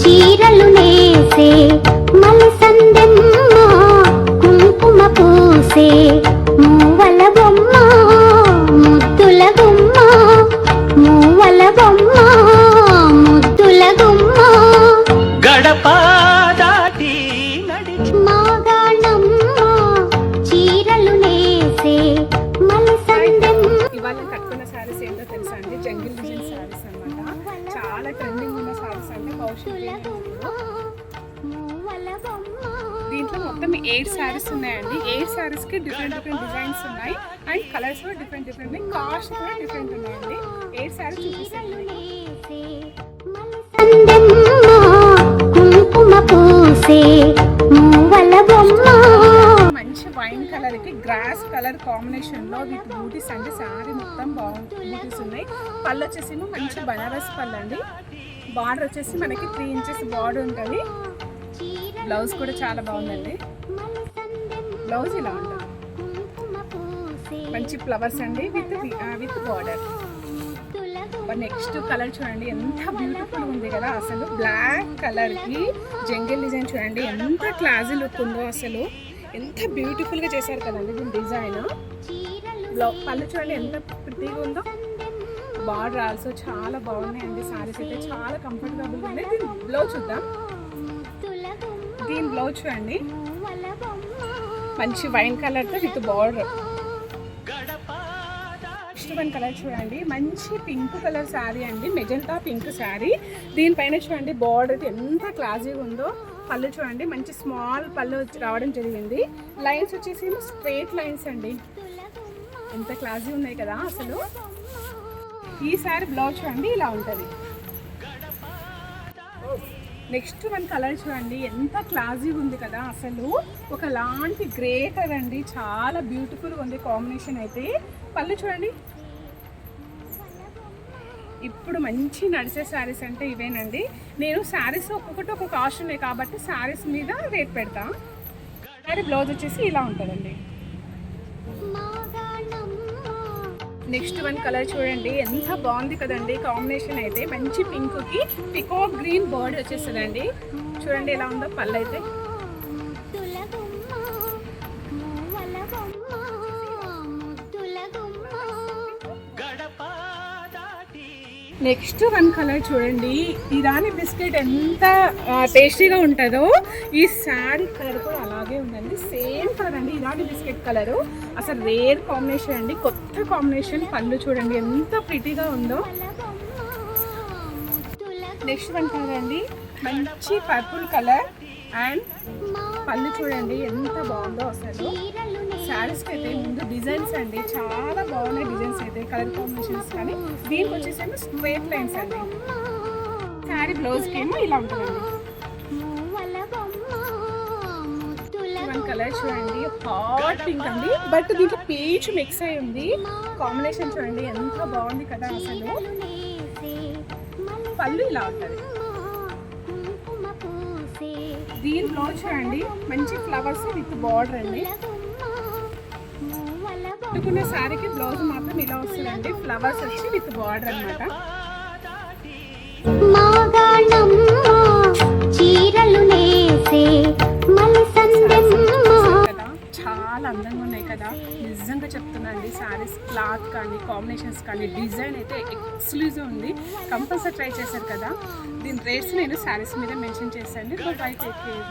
చీరలు నేసే మలసందెమ్మ కుంకుమ పూసే మూవల బొమ్మ ముద్దుల గుమ్మ మూవల బొమ్మ ముద్దుల గుమ్మ గడప దాటి నడిచి మాగాణమ్మ చీరలు నేసే మలసందెమ్మ. ఇవాళ కట్టుకున్న శారీస్ ఏంటో తెలుసా అండి? జంగిల్ డిజైన్ శారీస్ అన్నమాట. చాలా ట్రెండింగ్ ఉన్న శారీస్ అంటే దీంట్లో మొత్తం 8 శారీస్ ఉన్నాయండి. 8 శారీస్ కి డిఫరెంట్ డిజైన్స్ ఉన్నాయి అండ్ కలర్స్ కూడా డిఫరెంట్ కాస్ట్ కూడా డిఫరెంట్ ఉన్నాయండి. 8 శారీస్ చూపిస్తాను. మంచి వైన్ కలర్ కి గ్రాస్ కలర్ కాంబినేషన్ లో విత్ బూటీస్ అంటే శారీ మొత్తం బూటీస్ ఉన్నాయి. పళ్ళు వచ్చేసి మంచి బనారస్ పళ్ళు అండి. బార్డర్ వచ్చేసి మనకి 3 ఇంచెస్ బార్డర్ ఉంటుంది. బ్లౌజ్ కూడా చాలా బాగుందండి. బ్లౌజ్ ఇలా ఉంటుంది, మంచి ఫ్లవర్స్ అండి విత్ బార్డర్. నెక్స్ట్ కలర్ చూడండి ఎంత బ్యూటిఫుల్ ఉంది కదా అసలు. బ్లాక్ కలర్ కి జంగిల్ డిజైన్ చూడండి ఎంత క్లాసీ లుక్ ఉందో అసలు. ఎంత బ్యూటిఫుల్ గా చేశారు కదండి దీని డిజైన్. పళ్ళు చూడండి ఎంత ప్రిటీగా ఉందో. బార్డర్ ఆల్సో చాలా బాగున్నాయండి. సారీస్ అయితే చాలా కంఫర్టబుల్ ఉంది. దీని బ్లౌజ్ చూద్దాం. దీని బ్లౌజ్ చూడండి మంచి వైన్ కలర్ తో with border. Next one colour చూడండి మంచి పింక్ కలర్ శారీ అండి. Magenta pink sari. దీనిపైన చూడండి బార్డర్ ఎంత క్లాసీగా ఉందో. పళ్ళు చూడండి మంచి స్మాల్ పళ్ళు రావడం జరిగింది. లైన్స్ వచ్చేసి స్ట్రైట్ లైన్స్ అండి. ఎంత క్లాసీ ఉన్నాయి కదా అసలు. ఈ శారీ బ్లౌజ్ చూడండి ఇలా ఉంటుంది. నెక్స్ట్ వన్ కలర్ చూడండి ఎంత క్లాసీగా ఉంది కదా అసలు. ఒకలాంటి గ్రే కలర్ అండి. చాలా బ్యూటిఫుల్గా ఉంది కాంబినేషన్ అయితే. పళ్ళు చూడండి. ఇప్పుడు మంచి నడిచే శారీస్ అంటే ఇవేనండి. నేను శారీస్ ఒక్కొక్కటి ఒక్కొక్క కాస్ట్ ఉన్నాయి కాబట్టి శారీస్ మీద రేట్ పెడతా. శారీ బ్లౌజ్ వచ్చేసి ఇలా ఉంటుందండి. నెక్స్ట్ వన్ కలర్ చూడండి ఎంత బాగుంది కదండి కాంబినేషన్ అయితే. మంచి పింక్ కి పికాక్ గ్రీన్ బర్డ్ వచ్చేస్తుందండి. చూడండి ఎలా ఉందో పళ్ళు అయితే. నెక్స్ట్ వన్ కలర్ చూడండి ఇరానీ బిస్కెట్ ఎంత టేస్టీగా ఉంటుందో. ఈ శారీ కలర్ కూడా అలాగే ఉందండి. సేమ్ కలర్ అండి ఇరానీ బిస్కెట్ కలరు. అసలు రేర్ కాంబినేషన్ అండి. కొత్త కాంబినేషన్. పళ్ళు చూడండి ఎంత ప్రిటీగా ఉందో. నెక్స్ట్ వన్ కలర్ అండి మంచి పర్పుల్ కలర్ అండ్ పళ్ళు చూడండి ఎంత బాగుందో అసలు. శారీస్కి అయితే ముందు డిజైన్స్ అండి చాలా బాగున్నాయి. డిజైన్స్ అయితే కలర్ కాంబినేషన్స్ కానీ దీనికి వచ్చేసేమో స్ట్రైట్ లైన్స్ అండి. శారీ బ్లౌజ్కి ఏమో ఇలా ఉంటుందండి. వన్ కలర్ చూడండి హాట్ పింక్ అండి. బట్ దీంట్లో పీచ్ మిక్స్ అయి ఉంది. కాంబినేషన్ చూడండి ఎంత బాగుంది కదా అసలు. పళ్ళు ఇలా ఉంటుంది. దీని బ్లౌజ్ చూడండి మంచి ఫ్లవర్స్ విత్ బార్డర్ అండి. కట్టుకున్న శారీకి బ్లౌజ్ మాత్రం ఇలా వస్తుందండి. ఫ్లవర్స్ వచ్చి విత్ బార్డర్ అన్నమాట. చాలా అందంగా ఉన్నాయి కదా నిజంగా చెప్తున్నాండి. శారీస్ క్లాత్ కానీ కాంబినేషన్స్ కానీ డిజైన్ అయితే ఎక్స్క్లూజివ్ ఉంది. కంపల్సరీ ట్రై చేశారు కదా. దీని రేట్స్ నేను శారీస్ మీద మెన్షన్ చేశాను. Bye take care.